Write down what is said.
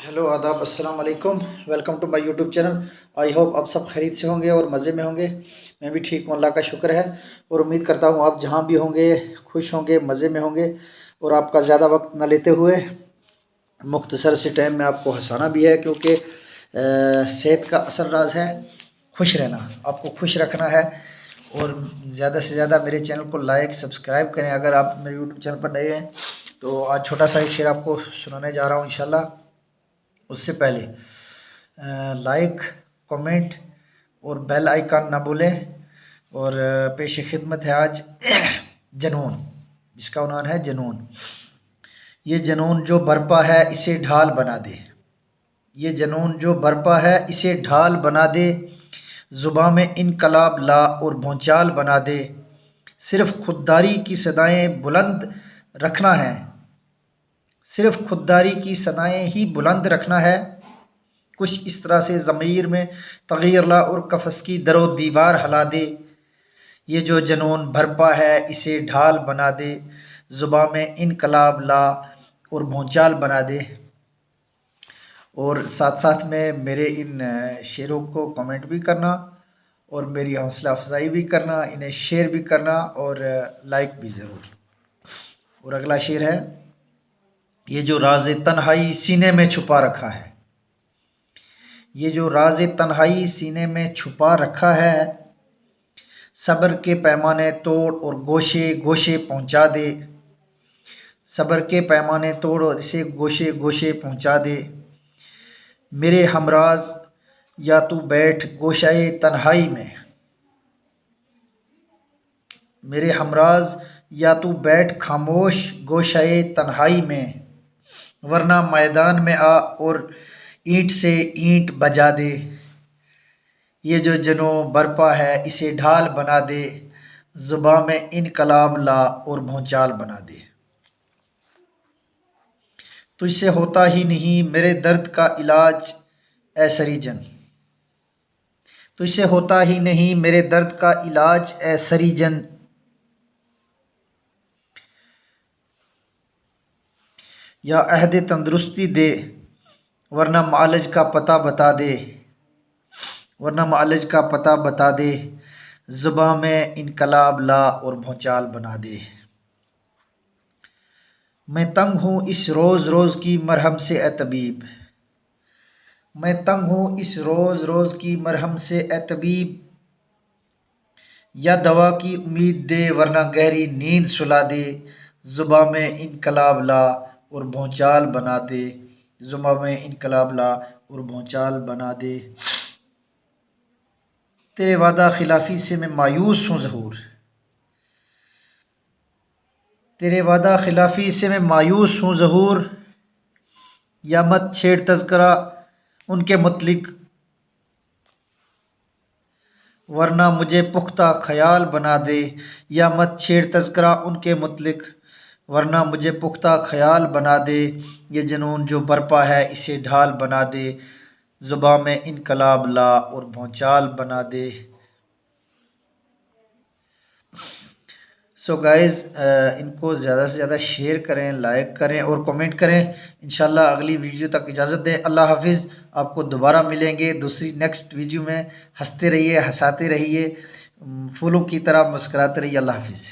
Hello आदाब अस्सलाम वालेकुम। Welcome to my YouTube channel. I hope आप सब खैरियत से होंगे और मज़े में होंगे। मैं भी ठीक हूँ, अल्लाह का शुक्र है। और उम्मीद करता हूँ आप जहाँ भी होंगे खुश होंगे, मज़े में होंगे। और आपका ज़्यादा वक्त न लेते हुए मुख्तसर से टाइम में आपको हंसाना भी है, क्योंकि सेहत का असर राज है। खुश रहना, आपको खुश रखना है। और ज़्यादा से ज़्यादा मेरे चैनल को लाइक सब्सक्राइब करें। अगर आप मेरे यूट्यूब चैनल पर नए हैं तो आज छोटा सा एक शेर आपको सुनाने जा रहा हूँ इंशाल्लाह। उससे पहले लाइक, कमेंट और बेल आइकन ना भूलें। और पेश खिदमत है आज जनून, जिसका उन्वान है जनून। ये जनून जो बरपा है इसे ढाल बना दे। ये जनून जो बरपा है इसे ढाल बना दे। ज़ुबां में इनकलाब ला और भौचाल बना दे। सिर्फ खुददारी की सदाएं बुलंद रखना है। सिर्फ खुददारी की सदाएं ही बुलंद रखना है। कुछ इस तरह से ज़मीर में तग़य्युर ला और कफ़स की दरो दीवार हिला दे। ये जो जनून बरपा है इसे ढाल बना दे। ज़ुबां में इनकलाब ला और भौचाल बना दे। और साथ साथ में मेरे इन शेरों को कमेंट भी करना और मेरी हौसला अफजाई भी करना, इन्हें शेयर भी करना और लाइक भी ज़रूर। और अगला शेर है, ये जो राज़ तन्हाई सीने में छुपा रखा है। ये जो राज़ तन्हाई सीने में छुपा रखा है। सब्र के पैमाने तोड़ और गोशे गोशे पहुंचा दे। सब्र के पैमाने तोड़ और इसे गोशे गोशे पहुंचा दे। मेरे हमराज या तू बैठ गोशाए तन्हाई में। मेरे हमराज या तू बैठ खामोश गोशाए तन्हाई में। वरना मैदान में आ और ईंट से ईंट बजा दे। ये जो जनूं बरपा है इसे ढाल बना दे। ज़ुबां में इनकलाब ला और भौचाल बना दे। तुझसे होता ही नहीं मेरे दर्द का इलाज ए सरीजन। तुझसे होता ही नहीं मेरे दर्द का इलाज ए सरीजन। या अहद तंदुरुस्ती दे वरना मालज का पता बता दे। वरना मालज का पता बता दे। ज़ुबां में इनकलाब ला और भौचाल बना दे। मैं तंग हूँ इस रोज़ रोज़ की मरहम से ए तबीब। मैं तंग हूँ इस रोज़ रोज़ की मरहम से ए तबीब। या दवा की उम्मीद दे वरना गहरी नींद सुला दे। ज़ुबां में इनकलाब ला और भौचाल बना दे। ज़ुबां में इनकलाब ला और भौचाल बना दे। तेरे वादा खिलाफ़ी से मैं मायूस हूँ ज़हूर। तेरे वादा खिलाफ़ी से मैं मायूस हूँ ज़हूर। या मत छेड़ तज़किरा उनके मुतलिक वरना मुझे पुख्ता ख़याल बना दे। या मत छेड़ तज़किरा उनके मुतलिक वरना मुझे पुख्ता ख़याल बना दे। ये जनून जो बरपा है इसे ढाल बना दे। ज़ुबां में इनकलाब ला और भौचाल बना दे। सो गाइज़, इनको ज़्यादा से ज़्यादा शेयर करें, लाइक करें और कमेंट करें। इंशाल्लाह अगली वीडियो तक इजाज़त दें। अल्लाह हाफिज़। आपको दोबारा मिलेंगे दूसरी नेक्स्ट वीडियो में। हंसते रहिए, हंसाते रहिए, फूलों की तरह मुस्कुराते रहिए। अल्लाह हाफिज़।